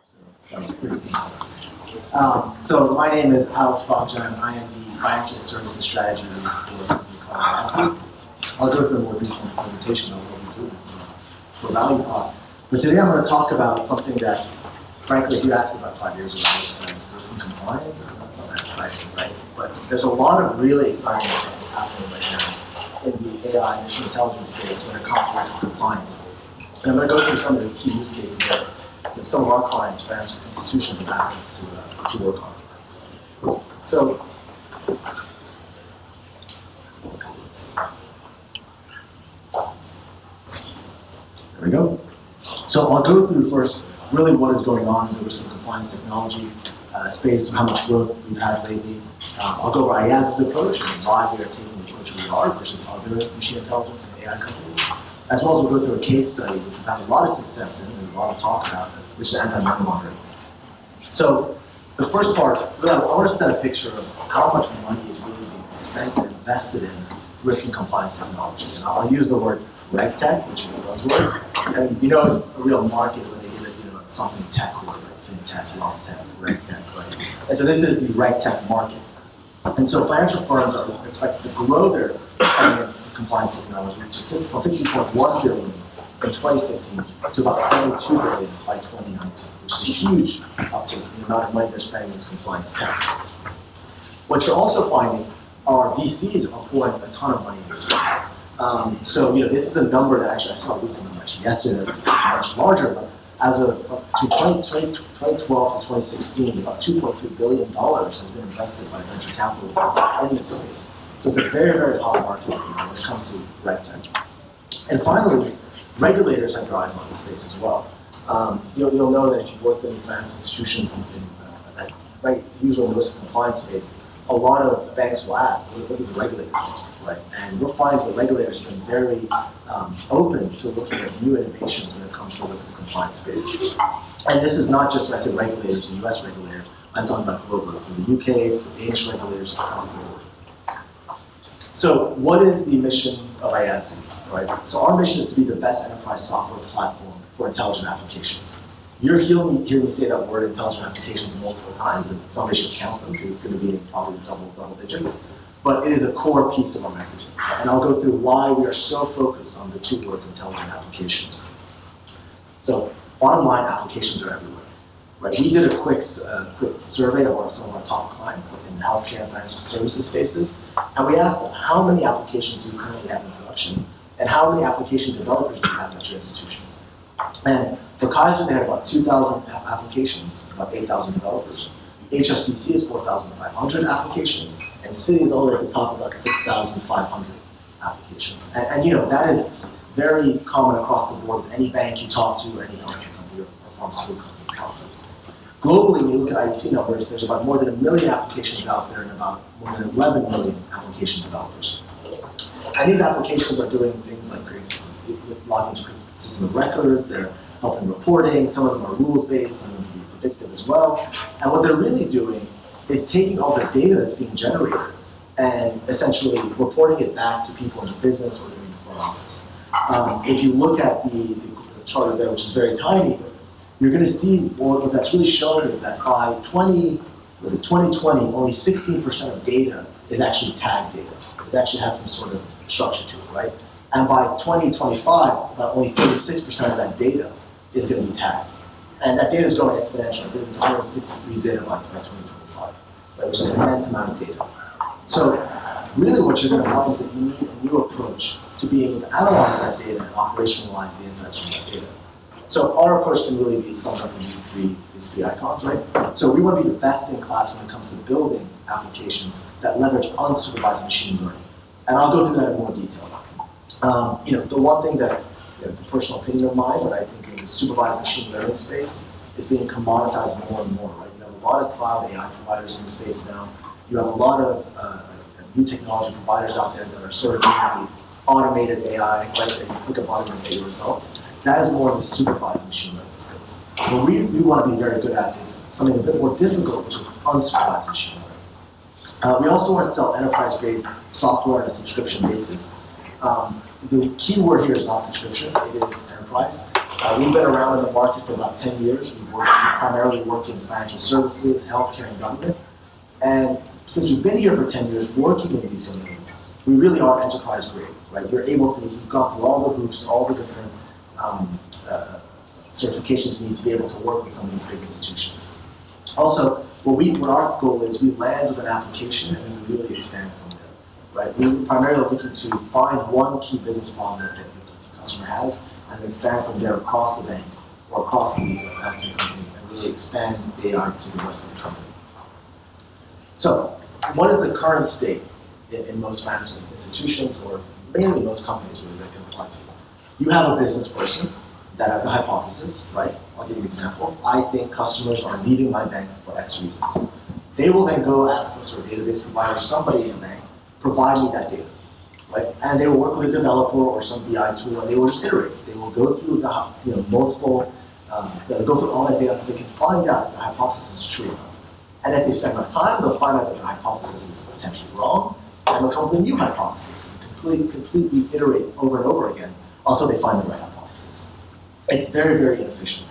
So that was pretty simple. So my name is Baghdjian. I am the financial services strategy lead for a company called Ayasdi. I'll go through a more detailed presentation of what we do for value prop. But today I'm going to talk about something that, frankly, if you asked me about 5 years ago, I would have said risk and compliance, and that's not that exciting, right? But there's a lot of really exciting stuff that's happening right now in the AI machine intelligence space when it comes to risk and compliance. And I'm going to go through some of the key use cases that some of our clients, financial institutions, have asked us to work on. So, there we go. So I'll go through first really what is going on in the risk and compliance technology space, how much growth we've had lately. I'll go over Ayasdi's approach and why we are taking the approach we are versus other machine intelligence and AI companies. As well as we'll go through a case study, which we've had a lot of success in and a lot of talk about, which is anti-money laundering. So the first part, really, I want to set a picture of how much money is really being spent and invested in risk and compliance technology. And I'll use the word RegTech, which is a buzzword. And you know it's a real market when they give it, something tech word, like FinTech, wealth tech, RegTech, right? And so this is the RegTech market. And so financial firms are expected to grow their spending for compliance technology from $50.1 billion in 2015 to about $72 billion by 2019, which is a huge uptick in the amount of money they're spending in compliance tech. What you're also finding are VCs are pouring a ton of money in this space. So this is a number that actually I saw recently, actually yesterday, that's much larger, but as of 2012 to 2016, about $2.3 billion has been invested by venture capitalists in this space. So it's a very, very hot market when it comes to RegTech. And finally, regulators have their eyes on this space as well. You'll know that if you've worked in financial institutions, usually in the risk and compliance space, a lot of banks will ask, what does a regulator do? Right? And we'll find that regulators have been very open to looking at new innovations when it comes to the risk and compliance space. And this is not just when I say regulators, the US regulator, I'm talking about globally, from the UK, the Danish regulators across the board. So what is the mission of Ayasdi? Right? So our mission is to be the best enterprise software platform for intelligent applications. You're hearing me say that word intelligent applications multiple times, and somebody should count them because it's going to be in probably double digits. But it is a core piece of our messaging. And I'll go through why we are so focused on the two words intelligent applications. So bottom line, applications are everywhere. Right? We did a quick survey of some of our top clients in the healthcare and financial services spaces, and we asked them, how many applications do you currently have in production, and how many application developers do you have at your institution? And for Kaiser, they had about 2,000 applications, about 8,000 developers. HSBC is 4,500 applications, and Citi is all the way at the top, about 6,500 applications. And that is very common across the board with any bank you talk to, or any healthcare company or pharmaceutical company you talk to. Globally, when you look at IDC numbers, there's about more than 1 million applications out there and about more than 11 million application developers. And these applications are doing things like logging into a system of records, they're helping reporting, some of them are rules-based, some of them can be predictive as well. And what they're really doing is taking all the data that's being generated and essentially reporting it back to people in the business or in the front office. If you look at the chart there, which is very tiny, you're going to see what that's really showing is that by 2020, only 16% of data is actually tagged data. It actually has some sort of structure to it, right? And by 2025, about only 36% of that data is going to be tagged. And that data is growing exponentially. It's 163 zettabytes by 2025, right? Which is an immense amount of data. So really what you're going to find is that you need a new approach to be able to analyze that data and operationalize the insights from that data. So our approach can really be summed up in these three icons, right? So we want to be the best in class when it comes to building applications that leverage unsupervised machine learning. And I'll go through that in more detail. The one thing that, it's a personal opinion of mine, but I think in the supervised machine learning space is being commoditized more and more, right? You have a lot of cloud AI providers in the space now. You have a lot of new technology providers out there that are sort of doing the automated AI, right? That you click a button and get your results. That is more of the supervised machine learning space. What we want to be very good at is something a bit more difficult, which is unsupervised machine learning. We also want to sell enterprise-grade software on a subscription basis. The key word here is not subscription, it is enterprise. We've been around in the market for about 10 years. We primarily work in financial services, healthcare, and government. And since we've been here for 10 years working in these domains, we really are enterprise grade, right? You're able to, you've gone through all the hoops, all the different certifications you need to be able to work with some of these big institutions. Also, what our goal is, we land with an application and then we really expand from there, right? We're primarily looking to find one key business problem that the customer has and expand from there across the bank or across the healthcare company and really expand the AI to the rest of the company. So, what is the current state in most financial institutions, or mainly most companies really that can apply to? You have a business person that has a hypothesis, right? I'll give you an example. I think customers are leaving my bank for X reasons. They will then go ask some sort of database provider, somebody in the bank, provide me that data, right? And they will work with a developer or some BI tool, and they will just iterate. They will go through the multiple, they'll go through all that data until they can find out if the hypothesis is true or not. And if they spend enough time, they'll find out that the hypothesis is potentially wrong, and they'll come up with a new hypothesis and completely iterate over and over again until they find the right hypothesis. It's very, very inefficient,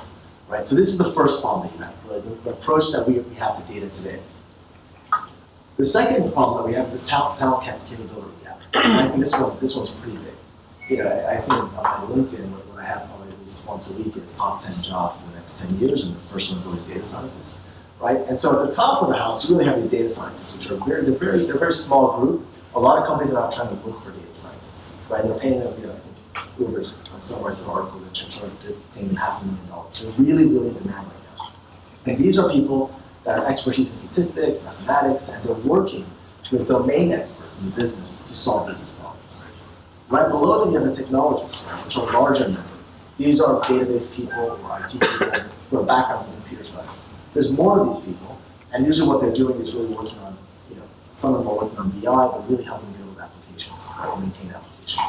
right? So this is the first problem that you have, really, the approach that we have to data today. The second problem that we have is the talent capability gap. And I think this one's pretty big. You know, I think on my LinkedIn, what I have probably at least once a week is top 10 jobs in the next 10 years, and the first one's always data scientist, right? And so at the top of the house, you really have these data scientists, which are they're a very small group. A lot of companies are not trying to look for data scientists, right? They're paying them, I think Uber's somewhere is an article that they're paying them $500,000. They're really, really in demand right now. And these are people that are expertise in statistics, mathematics, and they're working with domain experts in the business to solve business problems. Right below them, you have the technologists, which are larger in number. These are database people or IT people who have backgrounds in computer science. There's more of these people, and usually what they're doing is really working on, some of them are working on BI, but really helping build applications, right, and maintain applications.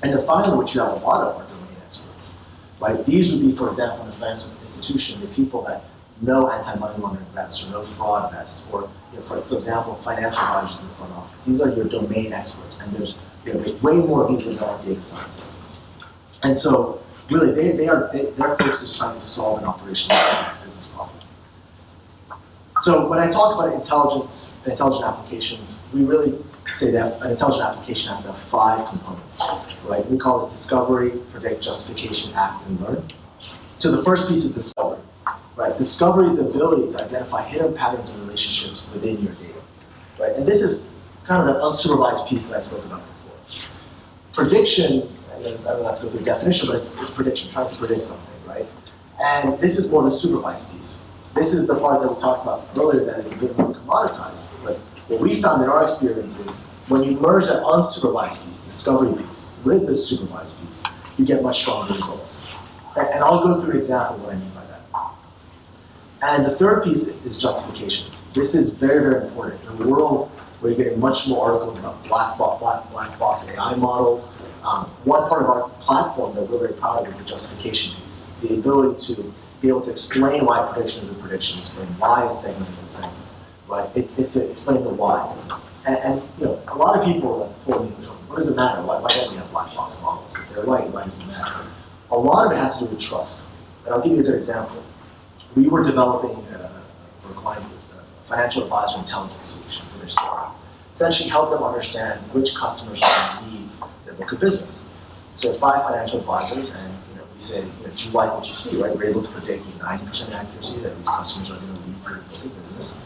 And then finally, what you have a lot of are domain experts, right? These would be, for example, in a financial institution, the people that know anti-money laundering best or know fraud best, or for example, financial advisors in the front office. These are your domain experts, and there's way more of these than there are data scientists. And so, really, their focus is trying to solve an operational business problem. So when I talk about intelligent applications, we really say that an intelligent application has to have 5 components, right? We call this discovery, predict, justification, act, and learn. So the first piece is discovery, right? Discovery is the ability to identify hidden patterns and relationships within your data, right? And this is kind of that unsupervised piece that I spoke about before. Prediction, I don't have to go through the definition, but it's prediction, trying to predict something, right? And this is more the supervised piece. This is the part that we talked about earlier that is a bit more commoditized, but what we found in our experience is when you merge that unsupervised piece, discovery piece, with the supervised piece, you get much stronger results. And I'll go through an example of what I mean by that. And the third piece is justification. This is very, very important. In a world where you're getting much more articles about black box AI models, one part of our platform that we're very proud of is the justification piece. The ability to be able to explain why a prediction is a prediction, explain why a segment is a segment. Right? It's explain the why. And a lot of people have told me, what does it matter? Why don't we have black box models? If they're right, why does it matter? A lot of it has to do with trust. And I'll give you a good example. We were developing for a client a financial advisor intelligence solution for their startup. Essentially help them understand which customers are going to leave their book of business. So 5 financial advisors, and we say, do you like what you see, right? We're able to predict with 90% accuracy that these customers are going to leave their book of business.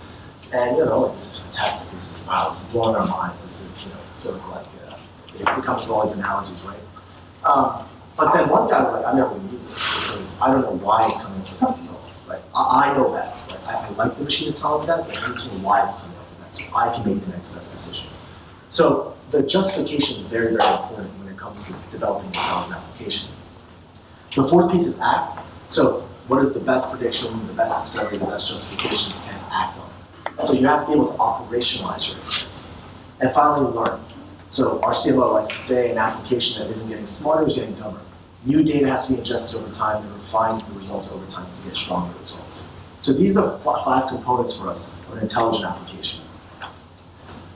And this is fantastic. This is wow. This is blowing our minds. This is sort of like they come up with all these analogies, right? But then one guy was like, I'm never going to use this because I don't know why it's coming up with that result. Right? I know best. Right? I like the machine is telling me that, but I need to know why it's coming up with that, so I can make the next best decision. So the justification is very, very important when it comes to developing an intelligent application. The fourth piece is act. So what is the best prediction, the best discovery, the best justification you can act on? So you have to be able to operationalize your insights. And finally, learn. So our CMO likes to say an application that isn't getting smarter is getting dumber. New data has to be ingested over time and refine the results over time to get stronger results. So these are the 5 components for us of an intelligent application.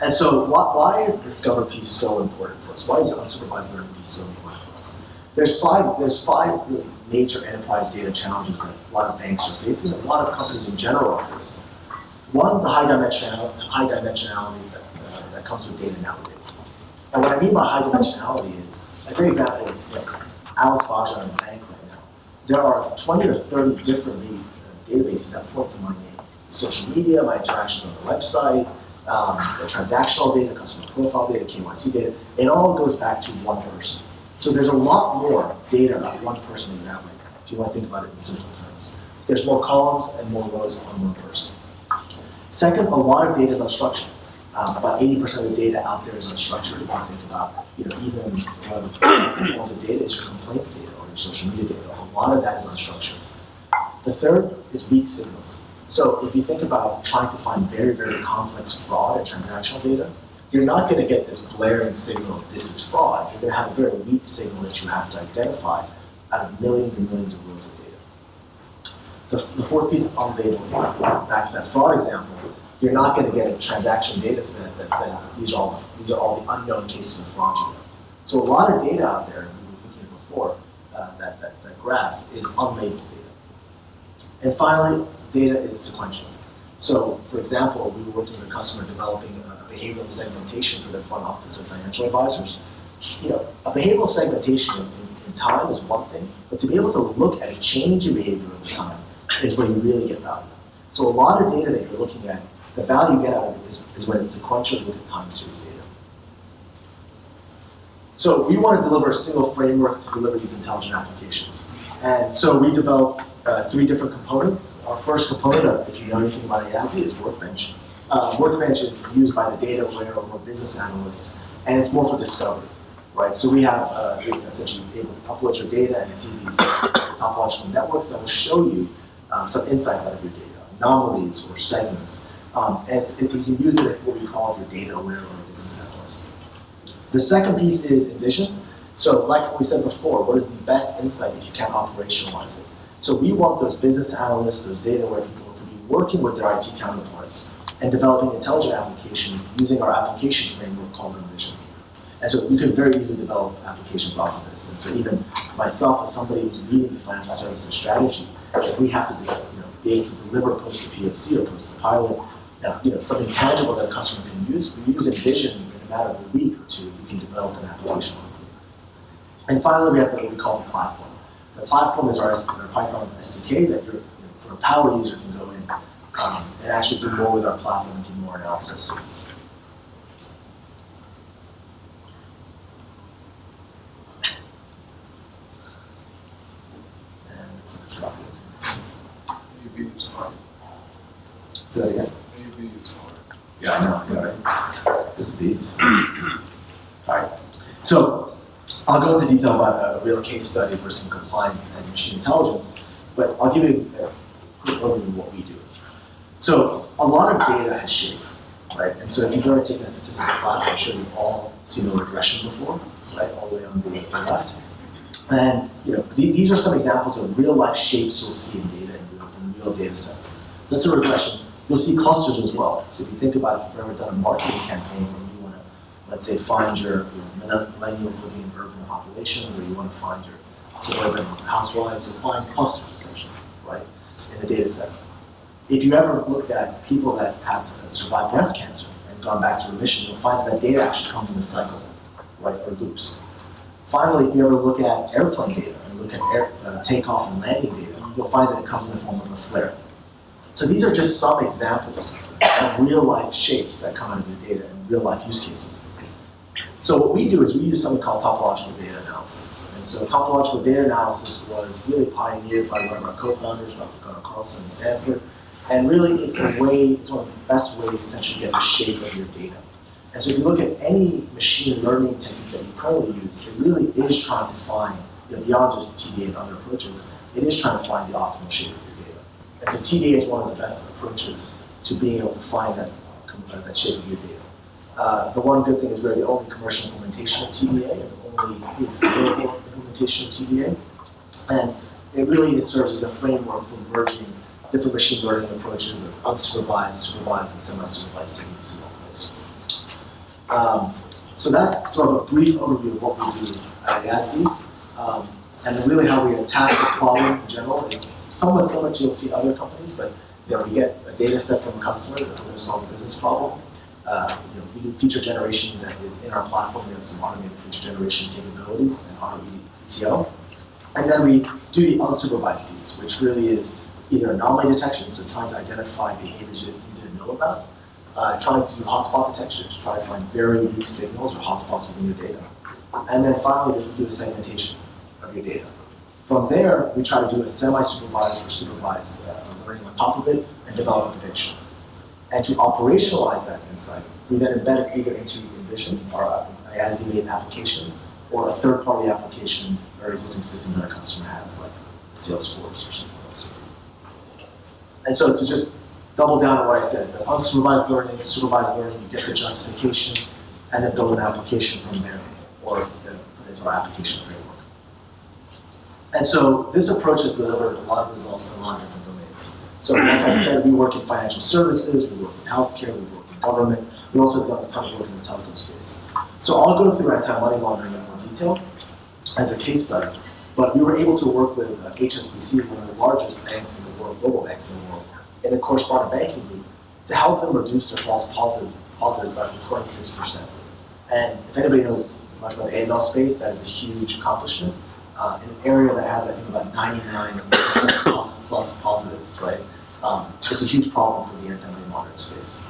And so why is the discover piece so important for us? Why is the unsupervised learning piece so important for us? There's five really major enterprise data challenges that a lot of banks are facing, and a lot of companies in general are facing. One, the high dimensionality that comes with data nowadays. And what I mean by high dimensionality is, a great example is Alex Baghdjian in the bank right now. There are 20 or 30 different databases that point to my name. Social media, my interactions on the website, the transactional data, customer profile data, KYC data, it all goes back to one person. So there's a lot more data about one person in that way, if you want to think about it in simple terms. There's more columns and more rows on one person. Second, a lot of data is unstructured. About 80% of the data out there is unstructured. If you think about, even one of the basic forms of data is your complaints data or your social media data. A lot of that is unstructured. The third is weak signals. So if you think about trying to find very, very complex fraud and transactional data, you're not going to get this blaring signal, this is fraud. You're going to have a very weak signal that you have to identify out of millions and millions of rows of data. The fourth piece is unlabeled. Back to that fraud example, you're not going to get a transaction data set that says these are all the unknown cases of fraud you know. So a lot of data out there, we were looking at before, that graph is unlabeled data. And finally, data is sequential. So, for example, we were working with a customer developing a behavioral segmentation for their front office of financial advisors. A behavioral segmentation in time is one thing, but to be able to look at a change in behavior over time is where you really get value. So a lot of data that you're looking at, the value you get out of it is when it's sequential, look at time series data. So we want to deliver a single framework to deliver these intelligent applications. And so we developed 3 different components. Our first component, if you know anything about Ayasdi, is Workbench. Workbench is used by the data aware or business analysts, and it's more for discovery, right? So we have essentially able to upload your data and see these topological networks that will show you some insights out of your data, anomalies or segments. And you can use it at what we call your data aware or business analyst. The second piece is Envision. So like we said before, what is the best insight if you can't operationalize it? So we want those business analysts, those data aware people to be working with their IT counterparts and developing intelligent applications using our application framework called Envision. And so you can very easily develop applications off of this. And so even myself, as somebody who's leading the financial services strategy, if we have to be able to deliver post a POC or post a pilot, something tangible that a customer can use, we use Envision in a matter of a week or two, we can develop an application. And finally, we have what we call the platform. The platform is our Python SDK that for a power user can go in and actually do more with our platform and do more analysis. Say that again? Yeah, I know. Yeah, right. This is the easiest thing. All right. So I'll go into detail about a real case study for some compliance and machine intelligence, but I'll give you a quick overview of what we do. So a lot of data has shape, right? And so if you've ever taken a statistics class, I'm sure you've all seen a regression before, right? All the way on the left. And these are some examples of real life shapes you'll see in data in real data sets. So that's a regression. You'll see clusters as well. So if you think about it, if you've ever done a marketing campaign and you want to, let's say, find your millennials living in urban populations, or you want to find your suburban housewives, you'll find clusters essentially, right, in the data set. If you ever looked at people that have survived breast cancer and gone back to remission, you'll find that data actually comes in a cycle, right, or loops. Finally, if you ever look at airplane data and look at takeoff and landing data, you'll find that it comes in the form of a flare. So these are just some examples of real-life shapes that come out of your data and real-life use cases. So what we do is we use something called topological data analysis. And so topological data analysis was really pioneered by one of our co-founders, Dr. Gunnar Carlson in Stanford. And really, it's one of the best ways to essentially get the shape of your data. And so if you look at any machine learning technique that you currently use, it really is trying to find, beyond just TDA and other approaches, it is trying to find the optimal shape of your data. And so TDA is one of the best approaches to being able to find that shape of your data. The one good thing is we're the only commercial implementation of TDA and the only scalable implementation of TDA. And it really serves as a framework for merging different machine learning approaches of unsupervised, supervised, and semi-supervised techniques in one place. So that's sort of a brief overview of what we do at Ayasdi. And really how we attack the problem in general is somewhat similar to you'll see other companies, but we get a data set from a customer that we're going to solve a business problem. We do feature generation that is in our platform. We have some automated feature generation capabilities and auto ETL. And then we do the unsupervised piece, which really is either anomaly detection, so trying to identify behaviors you didn't know about, trying to do hotspot detection, to try to find very weak signals or hotspots within your data. And then finally, we do the segmentation of your data. From there, we try to do a semi-supervised or supervised learning on top of it and develop a prediction. And to operationalize that insight, we then embed it either into Envision, our Ayasdi-made application, or a third-party application or existing system that a customer has, like Salesforce or something else. And so to just double down on what I said, it's an unsupervised learning, supervised learning, you get the justification, and then build an application from there, or put it into our application framework. And so this approach has delivered a lot of results in a lot of different domains. So like I said, we work in financial services, we worked in healthcare, we've worked in government, we also have done a ton of work in the telecom space. So I'll go through anti-money laundering in more detail as a case study, but we were able to work with HSBC, one of the largest banks in the world, global banks in the world, in the correspondent banking group, to help them reduce their false positives by 26%. And if anybody knows much about the AML space, that is a huge accomplishment in an area that has, I think, about 99% plus positives, right? It's a huge problem for the anti-money laundering space.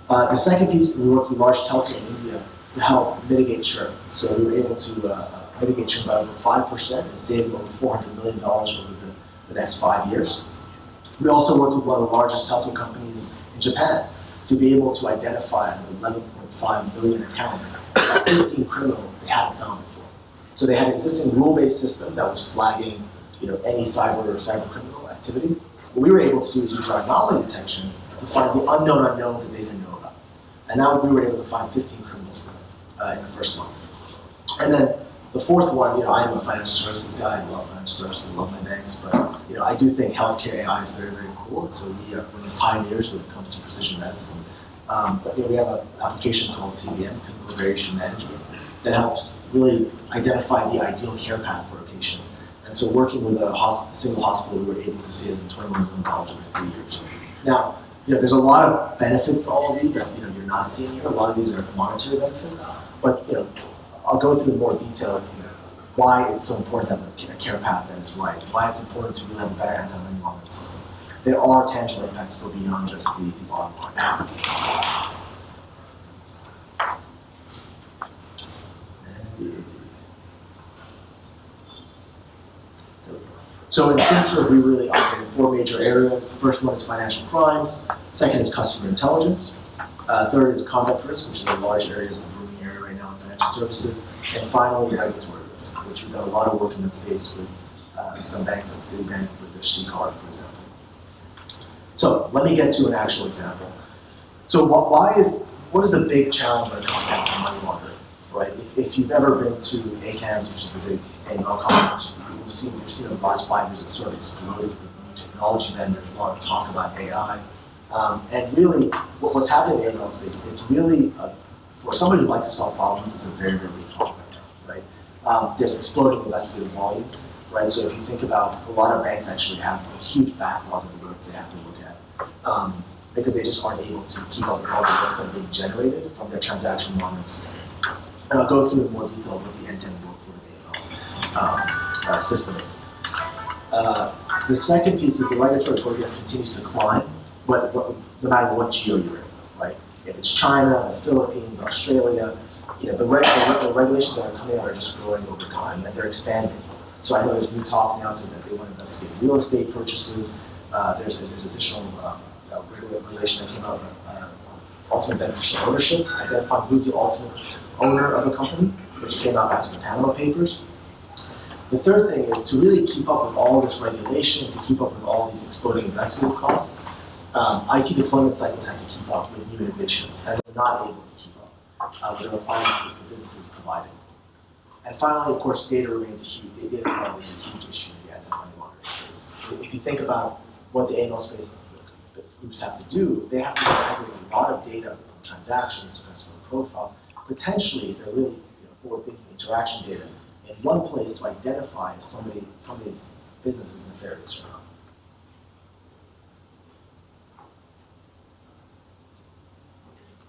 The second piece, we worked with large telco in India to help mitigate churn. So we were able to mitigate churn by over 5% and save over $400 million over the next 5 years. We also worked with one of the largest telco companies in Japan to be able to identify 11.5 million accounts of 15 criminals they hadn't found before. So they had an existing rule-based system that was flagging any cyber or cyber criminal activity. What we were able to do is use our anomaly detection to find the unknown unknowns that they didn't know about. And now we were able to find 15 criminals in the first month. And then the fourth one, I'm a financial services guy. I love financial services, I love my banks, but I do think healthcare AI is very, very cool. And so we're the pioneers when it comes to precision medicine. But we have an application called CVM, Clinical Variation Management, that helps really identify the ideal care path for a patient. And so working with a single hospital, we were able to save them $21 million over 3 years. Now, there's a lot of benefits to all of these that you're not seeing here. A lot of these are monetary benefits, but I'll go through in more detail why it's so important to have a care path that is right, why it's important to really have a better anti-money laundering system. There are tangible impacts go beyond just the bottom line. So in FinTech, we really operate in 4 major areas. The first one is financial crimes. Second is customer intelligence. Third is conduct risk, which is a large area. It's a booming area right now in financial services. And finally, regulatory risk, which we've done a lot of work in that space with some banks like Citibank with their C-card, for example. So let me get to an actual example. So what is the big challenge when it comes to anti-money laundering, right? If you've ever been to ACAMS, which is the big AML conference, you've seen in the last 5 years, it's sort of exploded with new technology vendors, a lot of talk about AI. And really, what's happening in the AML space, it's really, for somebody who likes to solve problems, it's a very, very big problem right now, right? There's exploding investigative volumes, right? So if you think about, a lot of banks actually have a huge backlog of alerts they have to look at, because they just aren't able to keep up with all the alerts that are being generated from their transaction monitoring system. And I'll go through in more detail what the end-to-end workflow of the AML system is. The second piece is the regulatory burden continues to climb, no matter what geo you're in, right? If it's China, the Philippines, Australia, the regulations that are coming out are just growing over time, and they're expanding. So I know there's new talk now that they want to investigate real estate purchases. There's additional regulation that came out on ultimate beneficial ownership, identifying who's the ultimate owner of a company, which came out after the Panama Papers. The third thing is to really keep up with all this regulation, to keep up with all these exploding investigative costs. IT deployment cycles have to keep up with new innovations, and they're not able to keep up with the requirements that the businesses are providing. And finally, of course, data remains data quality is a huge issue in the anti-money laundering space. If you think about what the AML space groups have to do, they have to aggregate a lot of data from transactions, customer profile. Potentially, if they're really forward-thinking interaction data, in one place to identify if somebody's business is nefarious or not.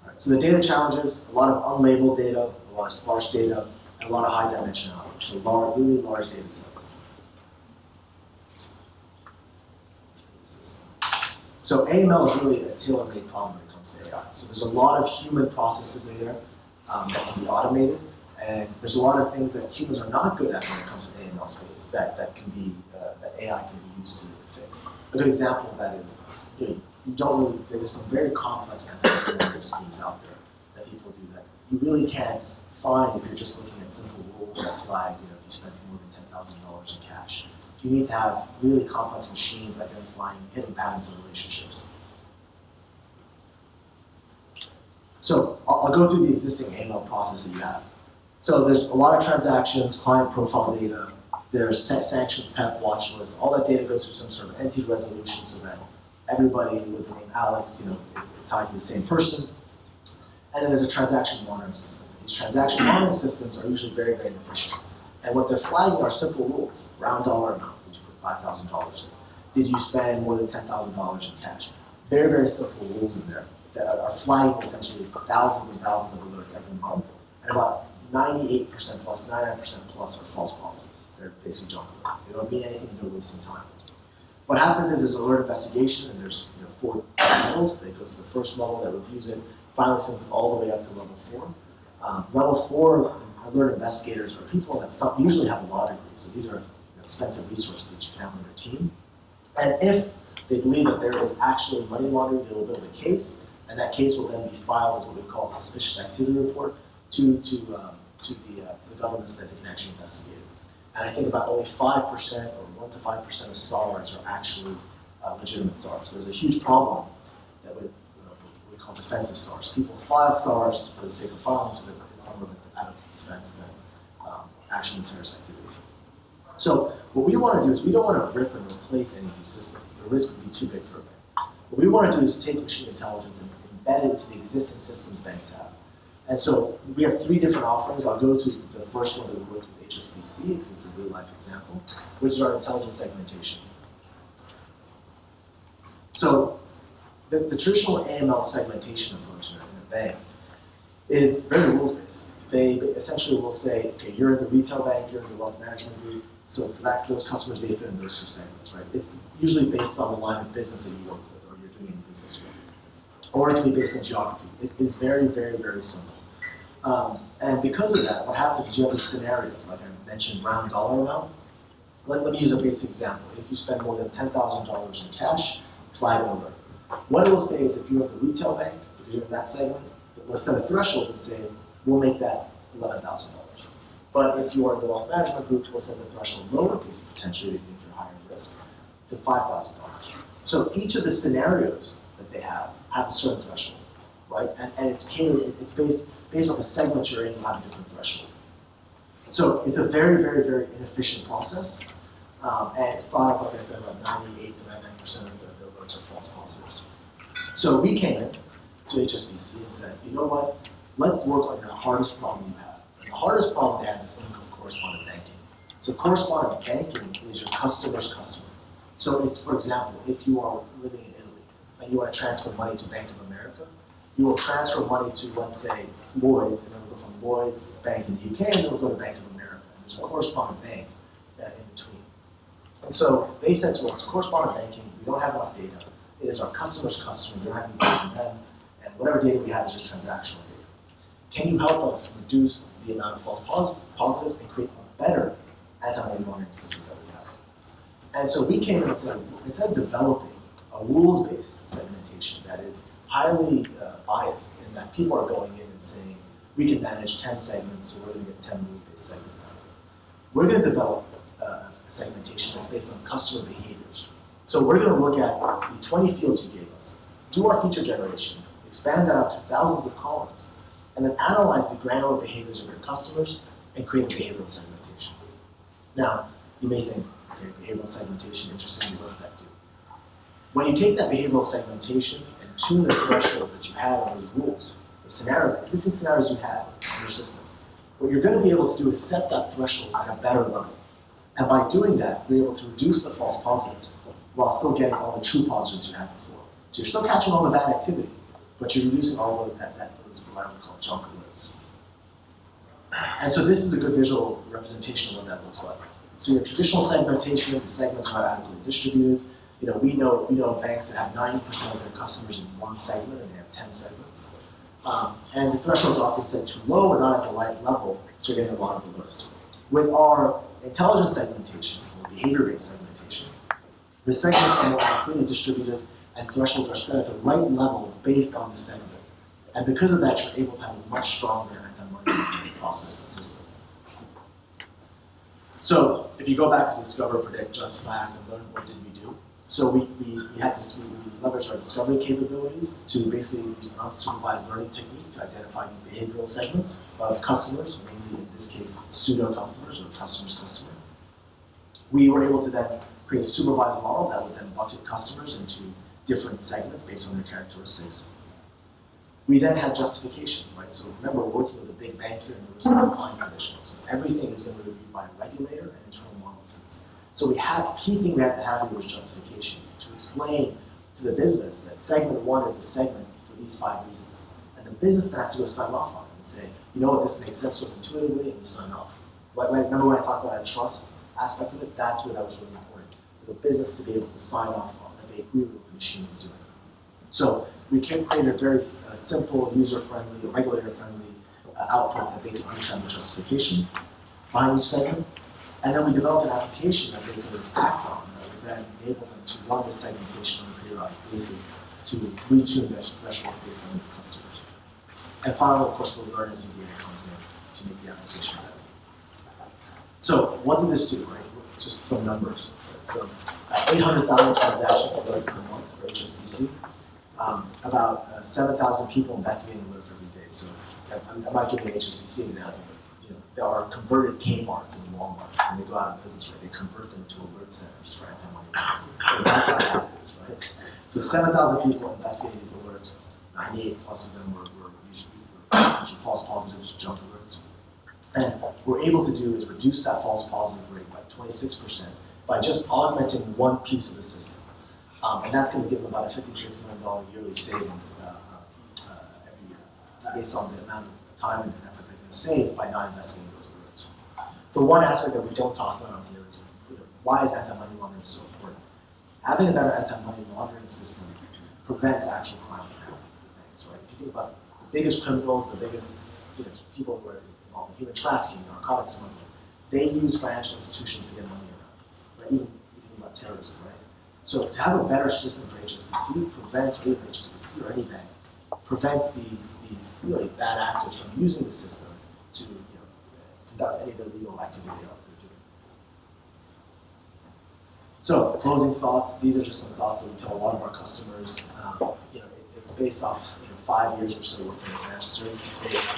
All right, so the data challenges, a lot of unlabeled data, a lot of sparse data, and a lot of high dimensionality, so really large data sets. So AML is really a tailor-made problem when it comes to AI. So there's a lot of human processes in there that can be automated, and there's a lot of things that humans are not good at when it comes to the AML space that AI can be used to fix. A good example of that is, there's some very complex anti-money schemes out there that people do that you really can't find if you're just looking at simple rules that flag, if you spend more than $10,000 in cash. You need to have really complex machines identifying hidden patterns of relationships. So I'll go through the existing AML process that you have. So there's a lot of transactions, client profile data, there's sanctions, PEP, watch lists. All that data goes through some sort of entity resolution so that everybody with the name Alex, it's tied to the same person. And then there's a transaction monitoring system. These transaction monitoring systems are usually very, very inefficient. And what they're flagging are simple rules. Round dollar amount. Did you put $5,000 in? Did you spend more than $10,000 in cash? Very, very simple rules in there that are flagging essentially thousands and thousands of alerts every month. And about 98% plus, 99% plus are false positives. They're basically junk alerts. They don't mean anything and they're wasting time. What happens is there's an alert investigation and there's 4 levels. They go to the first level that reviews it, finally sends it all the way up to level 4. Level 4 alert investigators are people that usually have a law degree, so these are expensive resources that you can have on your team. And if they believe that there is actually money laundering, they will build a case, and that case will then be filed as what we call a suspicious activity report to the government so that they can actually investigate it. And I think about only 5% or 1 to 5% of SARs are actually legitimate SARs. So there's a huge problem that with what we call defensive SARs. People file SARs for the sake of filing so that it's more out of defense than actual nefarious activity. So what we want to do is we don't want to rip and replace any of these systems. The risk would be too big for a bank. What we want to do is take machine intelligence and embed it into the existing systems banks have. And so we have 3 different offerings. I'll go through the first one that we worked with HSBC because it's a real life example, which is our intelligence segmentation. So the traditional AML segmentation approach in a bank is very rules-based. They essentially will say, okay, you're in the retail bank, you're in the wealth management group, so for those customers, they fit in those 2 segments, right? It's usually based on the line of business that you work with or you're doing any business with. Or it can be based on geography. It is very, very, very simple. And because of that, what happens is you have these scenarios, like I mentioned, round dollar amount. Let me use a basic example. If you spend more than $10,000 in cash, flag an alert. What it will say is if you're at the retail bank, because you're in that segment, let's set a threshold and say, we'll make that $11,000. But if you are in the wealth management group, we'll set the threshold lower because potentially they think you're higher risk to $5,000. So each of the scenarios that they have a certain threshold, right? And it's catered, it's based on the segment you're in, you have a different threshold. So it's a very, very, very inefficient process. And it files, like I said, about 98 to 99% of the alerts are false positives. So we came in to HSBC and said, you know what? Let's work on your hardest problem you have. And the hardest problem they have is something called correspondent banking. So correspondent banking is your customer's customer. So it's, for example, if you are living in Italy and you want to transfer money to Bank of America, you will transfer money to, let's say, Lloyd's, and then we'll go from Lloyd's Bank in the UK, and then we'll go to Bank of America. And there's a correspondent bank in between. And so they said to us, correspondent banking, we don't have enough data. It is our customer's customer. We don't have any data from them. And whatever data we have is just transactional data. Can you help us reduce the amount of false positives and create a better anti-money laundering system that we have? And so we came in and said, instead of developing a rules-based segmentation that is highly biased in that people are going in and saying, we can manage 10 segments, so we're going to get 10 rule-based segments out of it. We're going to develop a segmentation that's based on customer behaviors. So we're going to look at the 20 fields you gave us, do our feature generation, expand that out to thousands of columns, and then analyze the granular behaviors of your customers and create a behavioral segmentation. Now, you may think, okay, behavioral segmentation, interesting, what does that do? When you take that behavioral segmentation and tune the thresholds that you had on those rules, the scenarios, existing scenarios you had on your system, What you're going to be able to do is set that threshold at a better level. And by doing that, you're able to reduce the false positives while still getting all the true positives you had before. So you're still catching all the bad activity, but you're reducing all of those what I would call junk alerts. And so this is a good visual representation of what that looks like. So your traditional segmentation, the segments are adequately distributed. We know banks that have 90% of their customers in one segment, and they have 10 segments. And the thresholds are often set too low or not at the right level, so you're getting a lot of alerts. With our intelligent segmentation, or behavior-based segmentation, the segments are more adequately distributed, and thresholds are set at the right level based on the segment. And because of that, you're able to have a much stronger anti-money process and system. So if you go back to discover, predict, justify, act, and learn, what did we do? So we leveraged our discovery capabilities to basically use an unsupervised learning technique to identify these behavioral segments of customers, mainly in this case pseudo-customers or customer's customer. We were able to then create a supervised model that would then bucket customers into different segments based on their characteristics. We then had justification, right? So remember, we're working with a big bank here and there was some compliance division. So everything is going to be reviewed by a regulator and internal model teams. So the key thing we had to have here was justification to explain to the business that segment 1 is a segment for these 5 reasons. And the business has to go sign off on it and say, you know what, this makes sense to us intuitively, and we sign off. Right? Remember when I talked about that trust aspect of it? That's where that was really important. For the business to be able to sign off on that they agree with what the machine is doing. So we created a very simple, user-friendly, regulator-friendly output that they can understand the justification behind each segment. And then we developed an application that they could act on that would then enable them to run the segmentation on a periodic basis to retune their threshold based on their customers. And finally, of course, we'll learn as new data comes in to make the application better. So what did this do, right? Just some numbers. Right? So 800,000 transactions alerted per month for HSBC. About 7,000 people investigating alerts every day. So I'm not giving an HSBC example, but there are converted Kmarts in Walmart, and they go out of business, right? They convert them into alert centers for anti-money laundering. That's how it happens, right? So 7,000 people investigating these alerts. 98 plus of them were essentially false positives, junk alerts. And what we're able to do is reduce that false positive rate by 26% by just augmenting one piece of the system. And that's going to give them about a $56 million yearly savings every year, based on the amount of time and effort they're going to save by not investigating those alerts. The one aspect that we don't talk about on here is why is anti-money laundering so important? Having a better anti-money laundering system prevents actual crime from happening. Right? If you think about the biggest criminals, the biggest people who are involved in human trafficking, narcotics smuggling, they use financial institutions to get money around. Right? Even if you think about terrorism, right? So to have a better system for HSBC prevents, or even HSBC or any bank, prevents these really bad actors from using the system to conduct any of the legal activity they're doing. So closing thoughts, these are just some thoughts that we tell a lot of our customers. It's based off 5 years or so working in the financial services space.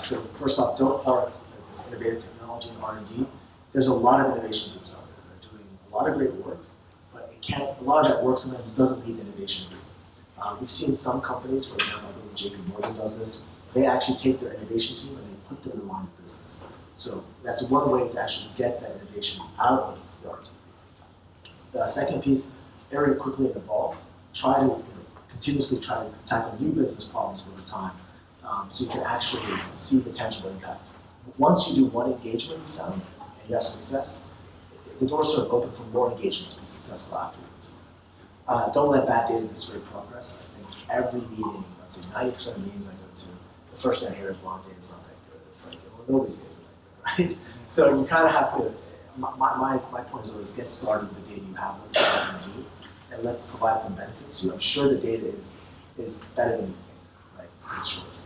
So first off, don't park this innovative technology and R&D. There's a lot of innovation groups out there that are doing a lot of great work. A lot of that work sometimes doesn't lead to innovation. We've seen some companies, for example, I believe JP Morgan does this, they actually take their innovation team and they put them in line of business. So that's one way to actually get that innovation out of the art. The second piece, iterate quickly and evolve. Try to continuously try to tackle new business problems over time so you can actually see the tangible impact. Once you do one engagement you found and you have success, the doors sort of open for more engagements to be successful afterwards. Don't let bad data disturb progress. I think every meeting, I'd say 90% of meetings I go to, the first thing I hear is wrong data is not that good. It's like, well, nobody's data is that good, right? So you kind of have to, my point is always get started with the data you have. Let's see what you can do, and let's provide some benefits to you. I'm sure the data is better than you think, right? It's short.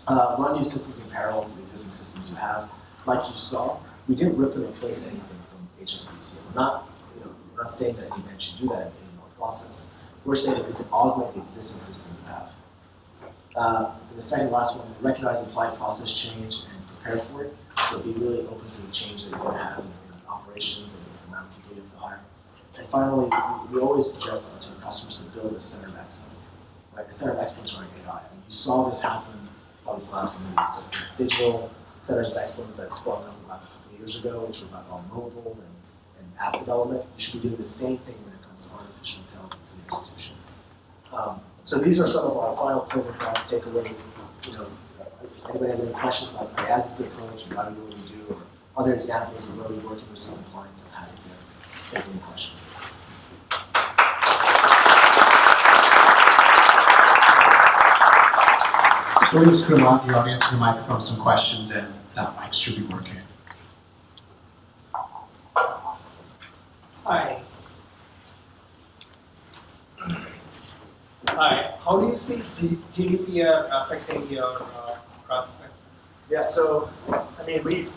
Run new systems in parallel to the existing systems you have. Like you saw, we didn't rip and replace anything HSBC. We're not saying that any bank should do that in our process. We're saying that we can augment the existing system we have. And the second last one, recognize implied process change and prepare for it. So be really open to the change that you're going to have in operations and the amount of people you have to hire. And finally, we always suggest to our customers to build a center of excellence. Right? A center of excellence around AI. And you saw this happen, obviously last some of these, but this digital centers of excellence that sprung up about a couple of years ago, which were about mobile and app development. You should be doing the same thing when it comes to artificial intelligence in your institution. So these are some of our final closing thoughts, takeaways. If anybody has any questions about Ayasdi's approach and why we do what we do, or other examples of where we're working with some clients, I'm happy to take any questions. So we're just going to want the audience to mic throw some questions, and that mic should be working. Hi. Hi. How do you see GDPR affecting your processing? Yeah, so I mean,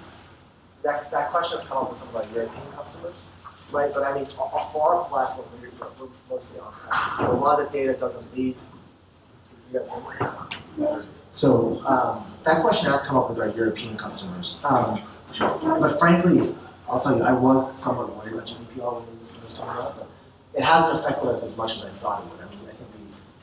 that question has come up with some of our European customers, right? But I mean, for our platform, we're mostly on premise, so a lot of the data doesn't leave. You guys hear me? So that question has come up with our European customers. But frankly, I'll tell you, I was somewhat worried about GDPR when it was coming up, but it hasn't affected us as much as I thought it would. I mean, I think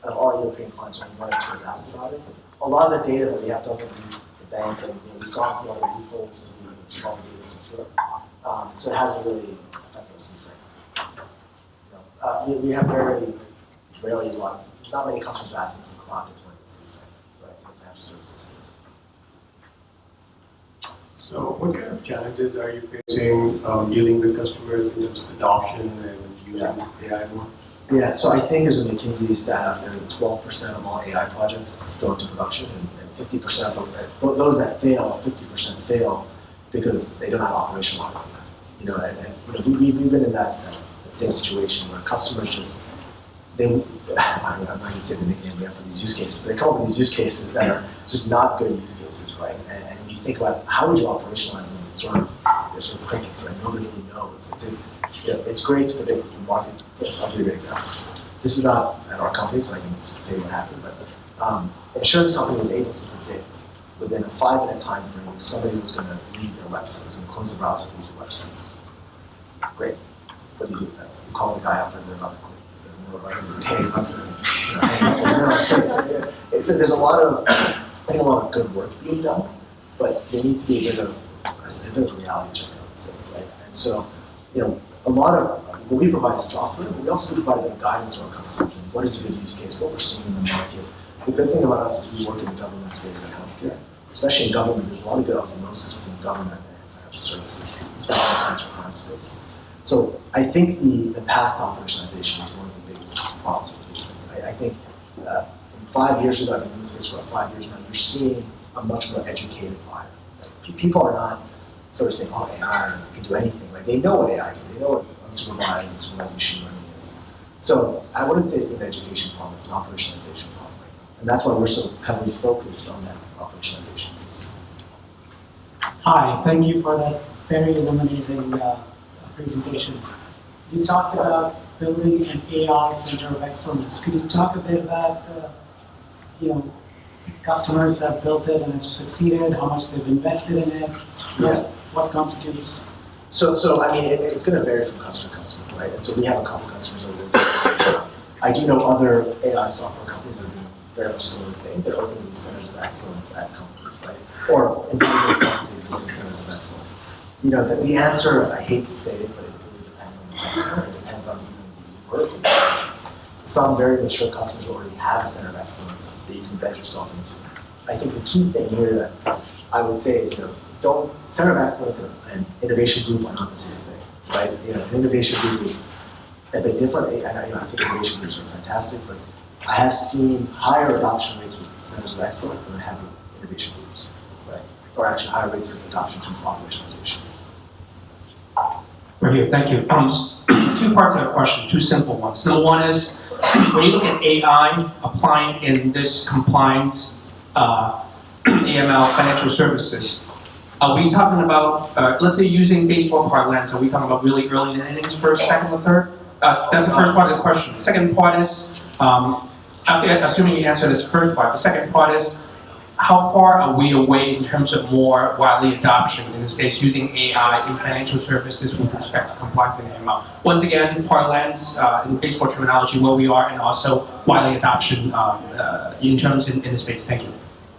out of all European clients, only one or two has asked about it. A lot of the data that we have doesn't leave the bank, and we've gone through all the loopholes to be strong data secure. So it hasn't really affected us in we have very rarely not many customers are asking for cloud deployments in financial services space. So what kind of challenges are you facing dealing with customers in terms of adoption and using AI more? Yeah, so I think there's a McKinsey stat out there that 12% of all AI projects go into production, and 50% of them, those that fail, 50% fail because they don't have operationalized them. And we've been in that same situation where customers just, I'm not going to say the nickname we have for these use cases, but they come up with these use cases that are just not good use cases, right? And you think about how would you operationalize them? They're sort of crickets, right? Nobody really knows. It's great to predict the market. I'll give you an example. This is not at our company, so I can say what happened, but an insurance company was able to predict within a 5-minute time frame if somebody was going to leave their website, was going to close the browser and leave the website. Great. What do you do with that? You call the guy up as they're about to close. So there's a lot of good work being done, but there needs to be a bit of reality check, I would say, right? And so, a lot of what we provide is software, but we also provide a bit of guidance to our customers. What is a good use case? What we're seeing in the market. The good thing about us is we work in the government space and healthcare, especially in government. There's a lot of good osmosis between government and financial services, especially in the financial crime space. So I think the path to operationalization is one of the biggest problems we're facing. I think from 5 years ago, I've been in this space for about 5 years now, you're seeing a much more educated buyer. Right? People are not sort of saying, oh, AI can do anything. Right? They know what AI can do. They know what unsupervised and supervised machine learning is. So I wouldn't say it's an education problem, it's an operationalization problem right now. And that's why we're so heavily focused on that operationalization piece. Hi, thank you for that very illuminating presentation. You talked about building an AI center of excellence. Could you talk a bit about, customers that built it and have succeeded, how much they've invested in it, what constitutes? So I mean, it's going to vary from customer to customer, right? And so we have a couple customers that are working. I do know other AI software companies that are doing very much similar thing. They're opening these centers of excellence at companies, right? Or embedding themselves into existing centers of excellence. The answer, I hate to say it, but it really depends on the customer. It depends on even the vertical. Some very mature customers already have a center of excellence that you can embed yourself into. I think the key thing here that I would say is, center of excellence and innovation group are not the same thing, right? An innovation group is a bit different. And I think innovation groups are fantastic, but I have seen higher adoption rates with centers of excellence than I have with innovation groups, right? Or actually higher rates of adoption in terms of operationalization. Right here, thank you. 2 parts of the question, 2 simple ones. Number 1 is, when you look at AI applying in this compliance AML financial services, are we talking about, let's say using baseball parlance, are we talking about really early in the innings, first, second, or third? That's the first part of the question. The second part is, assuming you answer this first part, the second part is, how far are we away in terms of more widely adoption in the space using AI in financial services with respect to compliance and AML? Once again, parlance in baseball terminology, where we are, and also widely adoption in terms in the space. Thank you.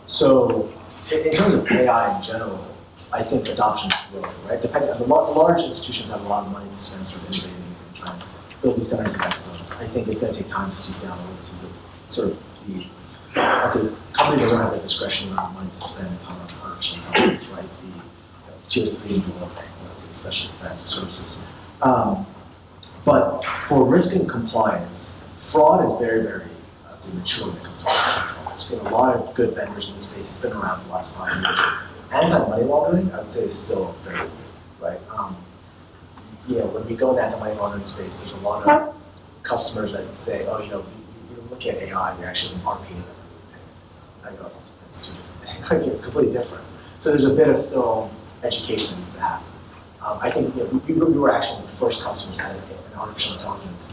So, in terms of AI in general, I think adoption is growing, right? Depending on the large institutions have a lot of money to spend sort of innovating and trying to build these centers of excellence. I think it's going to take time to seep down into the sort of the, I'll say, companies that don't have the discretion amount of money to spend a ton on artificial intelligence, right? The tier 3 and below banks, I'd say, especially financial services. But for risk and compliance, fraud is very, very mature when it comes to artificial intelligence. We've seen a lot of good vendors in the space. It's been around for the last 5 years. Anti-money laundering, I would say, is still very new, right? When we go in the anti-money laundering space, there's a lot of customers that say, oh, we look at AI, we actually aren't paying them. I go, that's too different. Like, it's completely different. So there's a bit of still education that needs to happen. I think we were actually the first customers that had an artificial intelligence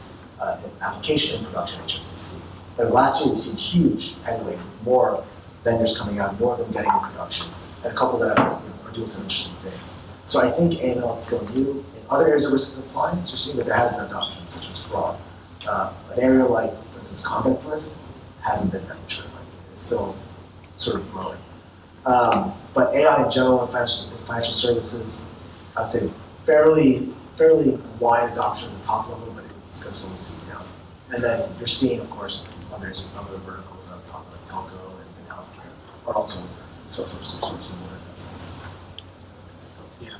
application in production at HSBC. But last year, we've seen huge headway, more vendors coming out, more of them getting in production, and a couple that are doing some interesting things. So I think AML is still new. In other areas of risk and compliance, you're seeing that there has been adoption, such as fraud. An area like, for instance, conduct risk hasn't been that mature. It's still sort of growing. But AI in general and financial services, I would say fairly wide adoption at the top level, but it's going to slowly seep down. And then you're seeing, of course, other verticals I'm talking about, telco and healthcare, are also sort of similar in that sense. Yeah.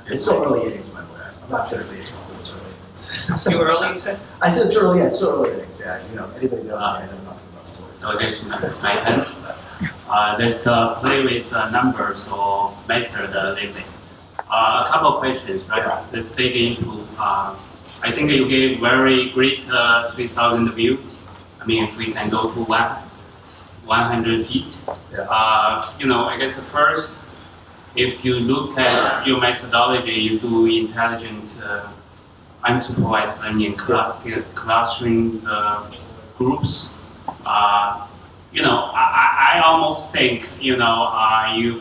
It's still early innings, by the way. I'm not good at baseball, but it's early innings. You early, you said? I said it's early. Yeah, it's still early innings. Yeah, anybody knows me. I know nothing about sports. So this is my turn. Let's play with numbers or method lately. A couple of questions, right? Yeah. Let's dig into. I think you gave very great 3,000 view. I mean, if we can go to 100 feet. Yeah. I guess first, if you look at your methodology, you do intelligent unsupervised learning, clustering groups. I almost think, you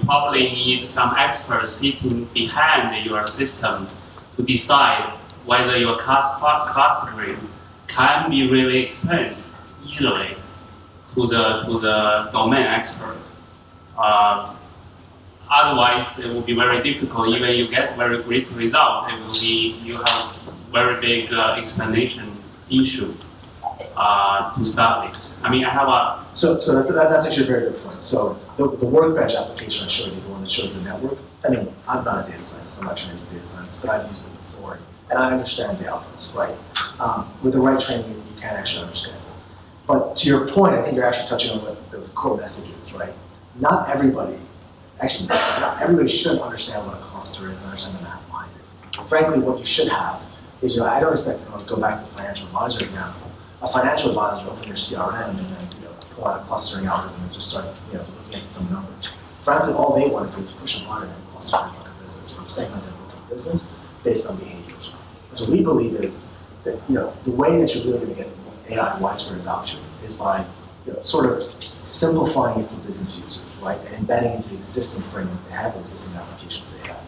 probably need some experts sitting behind your system to decide whether your clustering can be really explained easily to the domain expert. Otherwise, it will be very difficult. Even you get very great result, it will be you have very big explanation issue to start with. I mean, I have a So that's actually a very good point. So the workbench application I showed you, the one that shows the network. I mean, I'm not a data scientist. I'm not trained as a data scientist, but I've used it before, and I understand the outputs. Right? With the right training, you can actually understand it. But to your point, I think you're actually touching on what the core message is. Right? Not everybody should understand what a cluster is and understand the math behind it. Frankly, what you should have is, I don't expect to go back to the financial advisor example. A financial advisor open their CRM and then pull out a clustering algorithm and just start looking at some numbers. Frankly, all they want to do is push a button and cluster a book of business or segment a book of business based on behaviors. And so what we believe is that the way that you're really going to get AI widespread adoption is by sort of simplifying it for business users, right, and embedding into the existing framework they have, or existing applications they have,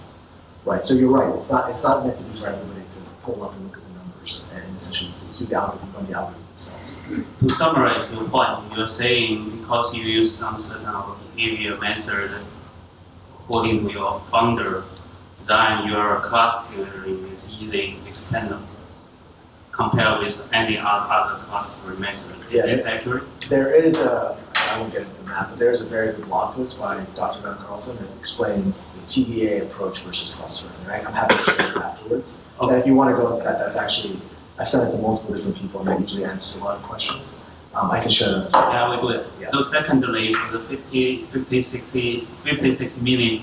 right. So you're right. It's not meant to be for everybody to pull up and look at the numbers and essentially do the algorithm, run the algorithm themselves. To summarize your point, you're saying because you use some certain behavior method according to your founder, then your clustering is easy extendable compared with any other clustering method. Yeah. Is that accurate? There is I won't get into the math, but there is a very good blog post by Dr. Ben Carlson that explains the TDA approach versus clustering. Right? I'm happy to share it afterwards. Okay. And if you want to go into that, that's actually, I've sent it to multiple different people, and that usually answers a lot of questions. I can share that as well. Yeah, we do it. Yeah. So secondly, for the 56 million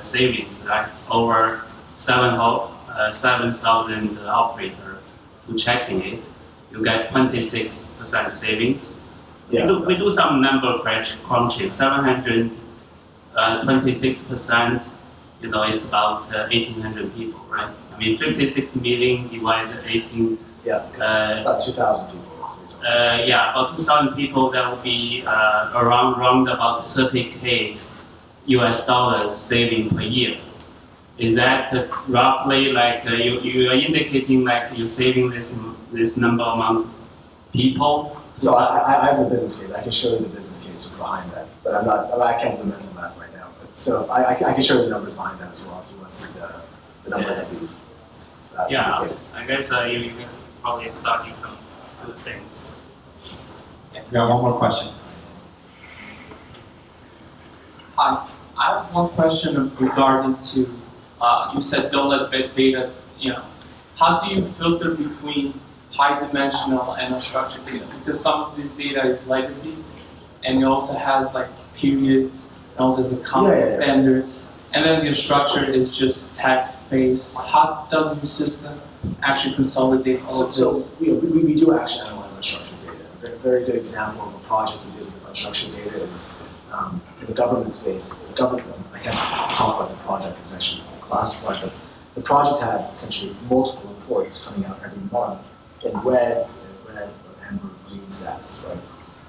savings, right, over 7,000 operator to checking it, you get 26% savings. Yeah. We do some number crunching. 726%, it's about 1,800 people, right? I mean, 56 million divided 18. Yeah. About 2,000 people. About 2,000 people. That would be around about 30K US dollars saving per year. Is that roughly like you are indicating like you're saving this number amount of people? So I have the business case. I can show you the business case behind that, but I can't do the mental math right now. But So I can show you the numbers behind that as well if you want to see the number that we've Yeah, indicated. I guess you can probably study some good things. We have one more question. Hi, I have one question regarding to, you said don't let big data, how do you filter between high dimensional and unstructured data? Because some of this data is legacy, and it also has like periods, and also has accounting standards, and then the unstructured is just text-based. How does your system actually consolidate all of this? So we do actually analyze unstructured data. A very good example of a project we did with unstructured data is in the government space. I can't talk about the project, it's actually classified, but the project had essentially multiple reports coming out every month in red, amber, green status, right?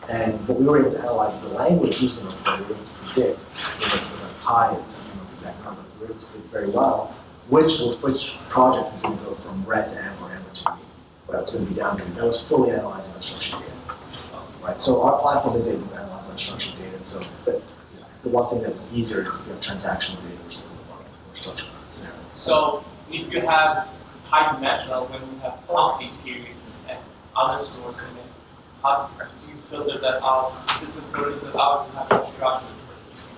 And what we were able to analyze is the language used in the report. We were able to predict with a pi, I don't know the exact number, we were able to predict very well which project is going to go from red to amber, amber to green. Right, it's going to be down green. That was fully analyzing unstructured data. Right, so our platform is able to analyze unstructured data. So, but the one thing that is easier is if you have transactional data versus more structured scenario. So if you have high dimensional, when you have counting periods and other sources in it, how do you filter that out? The system filters it out to have unstructured?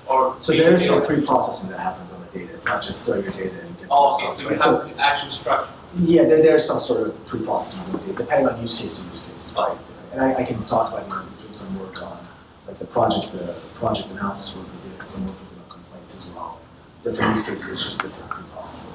Or So there is some pre-processing that happens on the data. It's not just throw your data and get the okay, results. so Right? you have an actual structure. Yeah, there's some sort of pre-processing of the data, depending on use case to use case, right? And I can talk about doing some work on like the project analysis work we did, some work we did on complaints as well. Different use cases, just different pre-processing.